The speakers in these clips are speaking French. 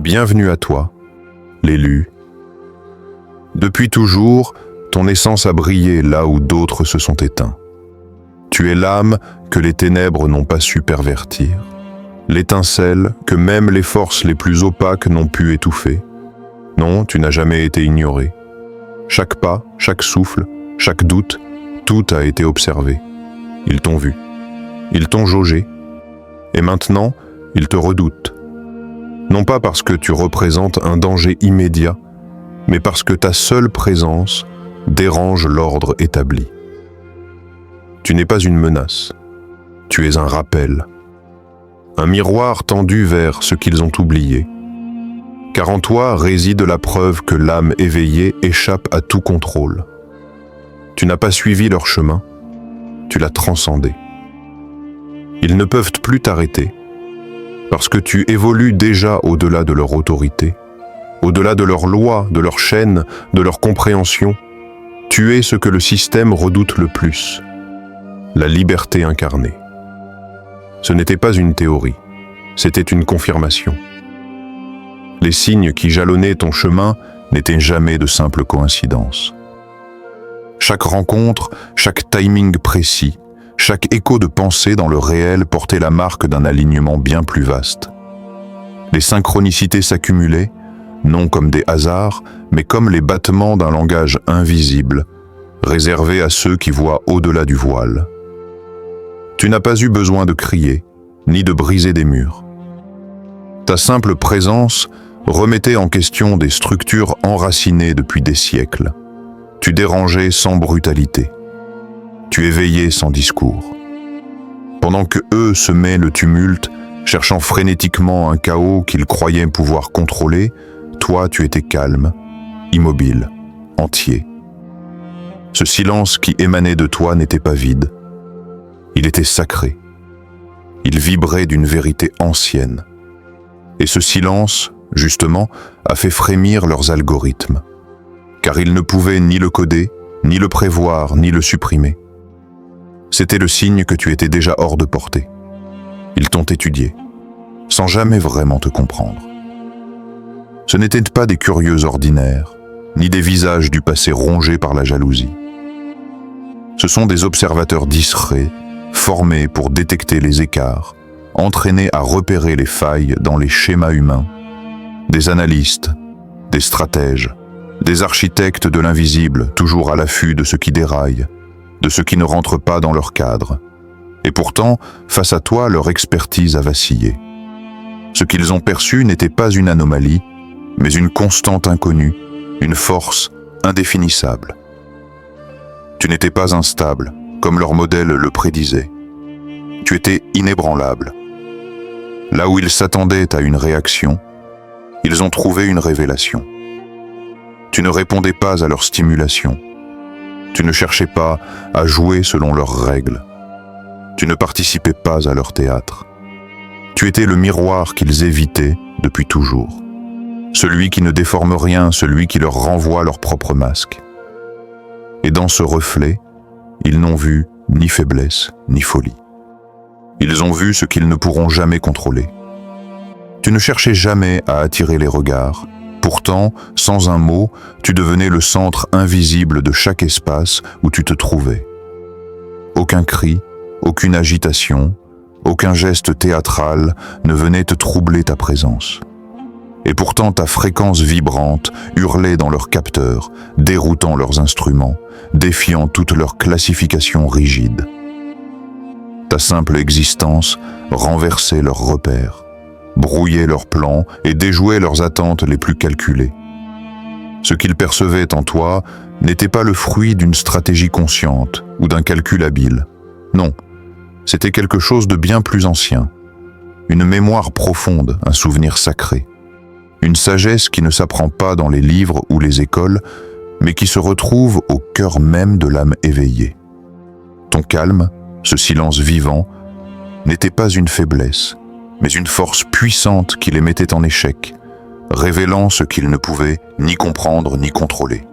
Bienvenue à toi, l'élu. Depuis toujours, ton essence a brillé là où d'autres se sont éteints. Tu es l'âme que les ténèbres n'ont pas su pervertir, l'étincelle que même les forces les plus opaques n'ont pu étouffer. Non, tu n'as jamais été ignoré. Chaque pas, chaque souffle, chaque doute, tout a été observé. Ils t'ont vu, ils t'ont jaugé, et maintenant, ils te redoutent. Non pas parce que tu représentes un danger immédiat, mais parce que ta seule présence dérange l'ordre établi. Tu n'es pas une menace, tu es un rappel, un miroir tendu vers ce qu'ils ont oublié. Car en toi réside la preuve que l'âme éveillée échappe à tout contrôle. Tu n'as pas suivi leur chemin, tu l'as transcendé. Ils ne peuvent plus t'arrêter, parce que tu évolues déjà au-delà de leur autorité, au-delà de leurs lois, de leurs chaînes, de leur compréhension. Tu es ce que le système redoute le plus, la liberté incarnée. Ce n'était pas une théorie, c'était une confirmation. Les signes qui jalonnaient ton chemin n'étaient jamais de simples coïncidences. Chaque rencontre, chaque timing précis, chaque écho de pensée dans le réel portait la marque d'un alignement bien plus vaste. Les synchronicités s'accumulaient, non comme des hasards, mais comme les battements d'un langage invisible, réservé à ceux qui voient au-delà du voile. Tu n'as pas eu besoin de crier, ni de briser des murs. Ta simple présence remettait en question des structures enracinées depuis des siècles. Tu dérangeais sans brutalité. Tu éveillais sans discours. Pendant que eux semaient le tumulte, cherchant frénétiquement un chaos qu'ils croyaient pouvoir contrôler, toi tu étais calme, immobile, entier. Ce silence qui émanait de toi n'était pas vide. Il était sacré. Il vibrait d'une vérité ancienne. Et ce silence, justement, a fait frémir leurs algorithmes. Car ils ne pouvaient ni le coder, ni le prévoir, ni le supprimer. C'était le signe que tu étais déjà hors de portée. Ils t'ont étudié, sans jamais vraiment te comprendre. Ce n'étaient pas des curieux ordinaires, ni des visages du passé rongés par la jalousie. Ce sont des observateurs discrets, formés pour détecter les écarts, entraînés à repérer les failles dans les schémas humains, des analystes, des stratèges, des architectes de l'invisible, toujours à l'affût de ce qui déraille, de ce qui ne rentre pas dans leur cadre. Et pourtant, face à toi, leur expertise a vacillé. Ce qu'ils ont perçu n'était pas une anomalie, mais une constante inconnue, une force indéfinissable. Tu n'étais pas instable, comme leur modèle le prédisait. Tu étais inébranlable. Là où ils s'attendaient à une réaction, ils ont trouvé une révélation. Tu ne répondais pas à leur stimulation. Tu ne cherchais pas à jouer selon leurs règles. Tu ne participais pas à leur théâtre. Tu étais le miroir qu'ils évitaient depuis toujours. Celui qui ne déforme rien, celui qui leur renvoie leur propre masque. Et dans ce reflet, ils n'ont vu ni faiblesse, ni folie. Ils ont vu ce qu'ils ne pourront jamais contrôler. Tu ne cherchais jamais à attirer les regards. Pourtant, sans un mot, tu devenais le centre invisible de chaque espace où tu te trouvais. Aucun cri, aucune agitation, aucun geste théâtral ne venait te troubler ta présence. Et pourtant ta fréquence vibrante hurlait dans leurs capteurs, déroutant leurs instruments, défiant toute leur classification rigide. Ta simple existence renversait leurs repères, brouillait leurs plans et déjouait leurs attentes les plus calculées. Ce qu'ils percevaient en toi n'était pas le fruit d'une stratégie consciente ou d'un calcul habile. Non, c'était quelque chose de bien plus ancien. Une mémoire profonde, un souvenir sacré. Une sagesse qui ne s'apprend pas dans les livres ou les écoles, mais qui se retrouve au cœur même de l'âme éveillée. Ton calme, ce silence vivant, n'était pas une faiblesse, mais une force puissante qui les mettait en échec, révélant ce qu'ils ne pouvaient ni comprendre ni contrôler.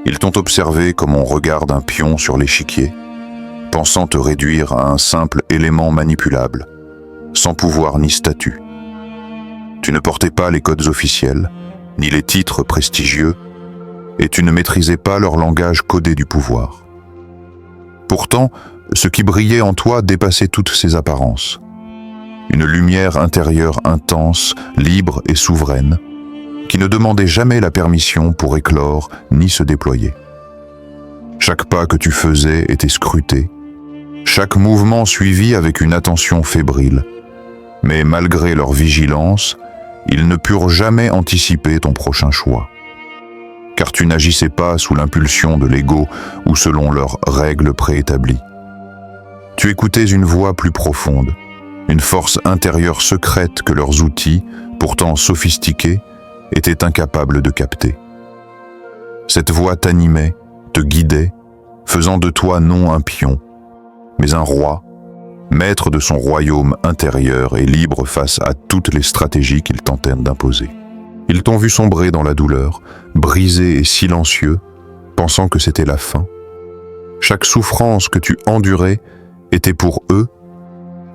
Ils t'ont observé comme on regarde un pion sur l'échiquier, pensant te réduire à un simple élément manipulable, sans pouvoir ni statut. Tu ne portais pas les codes officiels, ni les titres prestigieux, et tu ne maîtrisais pas leur langage codé du pouvoir. Pourtant, ce qui brillait en toi dépassait toutes ces apparences. Une lumière intérieure intense, libre et souveraine, qui ne demandait jamais la permission pour éclore ni se déployer. Chaque pas que tu faisais était scruté, chaque mouvement suivi avec une attention fébrile. Mais malgré leur vigilance, ils ne purent jamais anticiper ton prochain choix. Car tu n'agissais pas sous l'impulsion de l'ego ou selon leurs règles préétablies. Tu écoutais une voix plus profonde, une force intérieure secrète que leurs outils, pourtant sophistiqués, étaient incapables de capter. Cette voix t'animait, te guidait, faisant de toi non un pion, mais un roi, maître de son royaume intérieur et libre face à toutes les stratégies qu'ils tentèrent d'imposer. Ils t'ont vu sombrer dans la douleur, brisé et silencieux, pensant que c'était la fin. Chaque souffrance que tu endurais était pour eux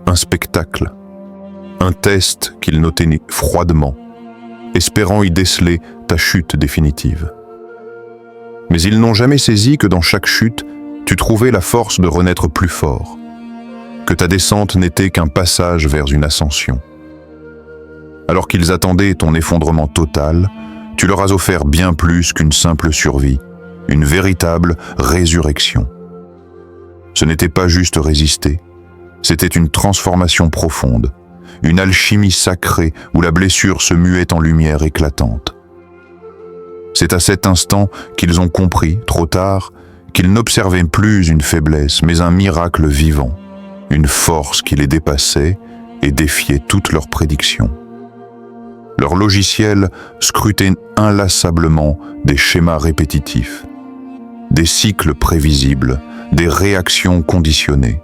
un spectacle, un test qu'ils notaient froidement, espérant y déceler ta chute définitive. Mais ils n'ont jamais saisi que dans chaque chute, tu trouvais la force de renaître plus fort, que ta descente n'était qu'un passage vers une ascension. Alors qu'ils attendaient ton effondrement total, tu leur as offert bien plus qu'une simple survie, une véritable résurrection. Ce n'était pas juste résister, c'était une transformation profonde, une alchimie sacrée où la blessure se muait en lumière éclatante. C'est à cet instant qu'ils ont compris, trop tard, qu'ils n'observaient plus une faiblesse, mais un miracle vivant, une force qui les dépassait et défiait toutes leurs prédictions. Leur logiciel scrutait inlassablement des schémas répétitifs, des cycles prévisibles, des réactions conditionnées.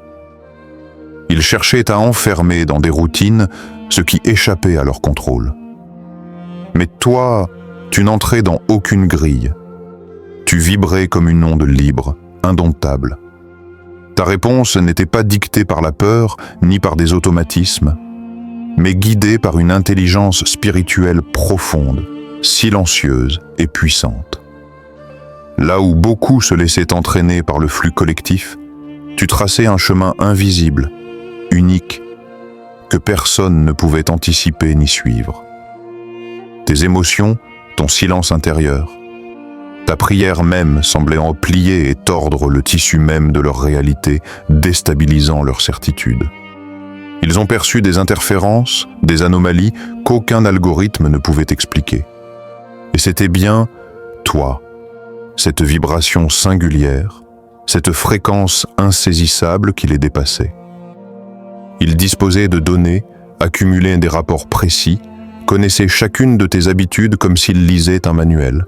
Ils cherchaient à enfermer dans des routines ce qui échappait à leur contrôle. Mais toi, tu n'entrais dans aucune grille. Tu vibrais comme une onde libre, indomptable. Ta réponse n'était pas dictée par la peur ni par des automatismes, mais guidée par une intelligence spirituelle profonde, silencieuse et puissante. Là où beaucoup se laissaient entraîner par le flux collectif, tu traçais un chemin invisible, unique, que personne ne pouvait anticiper ni suivre. Tes émotions, ton silence intérieur, ta prière même semblait en plier et tordre le tissu même de leur réalité, déstabilisant leur certitude. Ils ont perçu des interférences, des anomalies qu'aucun algorithme ne pouvait expliquer. Et c'était bien toi, cette vibration singulière, cette fréquence insaisissable qui les dépassait. Ils disposaient de données, accumulaient des rapports précis, connaissaient chacune de tes habitudes comme s'ils lisaient un manuel.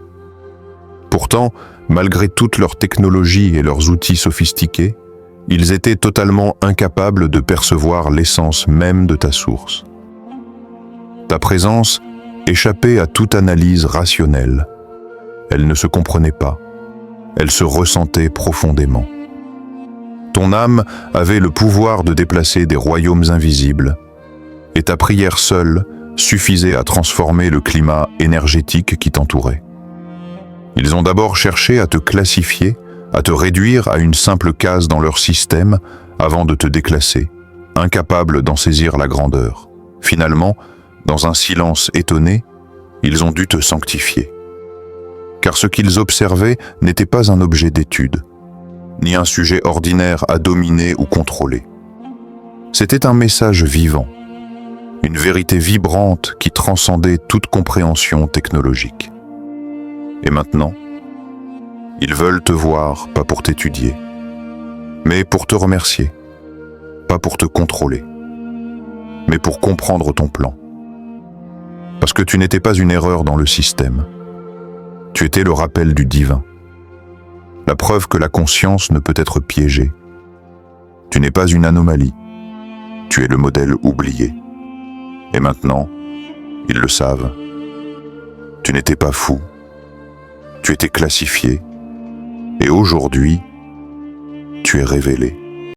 Pourtant, malgré toute leur technologie et leurs outils sophistiqués, ils étaient totalement incapables de percevoir l'essence même de ta source. Ta présence échappait à toute analyse rationnelle. Elle ne se comprenait pas. Elle se ressentait profondément. Ton âme avait le pouvoir de déplacer des royaumes invisibles, et ta prière seule suffisait à transformer le climat énergétique qui t'entourait. Ils ont d'abord cherché à te classifier, à te réduire à une simple case dans leur système avant de te déclasser, incapable d'en saisir la grandeur. Finalement, dans un silence étonné, ils ont dû te sanctifier. Car ce qu'ils observaient n'était pas un objet d'étude, ni un sujet ordinaire à dominer ou contrôler. C'était un message vivant, une vérité vibrante qui transcendait toute compréhension technologique. Et maintenant, ils veulent te voir, pas pour t'étudier, mais pour te remercier, pas pour te contrôler, mais pour comprendre ton plan. Parce que tu n'étais pas une erreur dans le système, tu étais le rappel du divin, la preuve que la conscience ne peut être piégée. Tu n'es pas une anomalie, tu es le modèle oublié. Et maintenant, ils le savent, tu n'étais pas fou, tu étais classifié, et aujourd'hui, tu es révélé.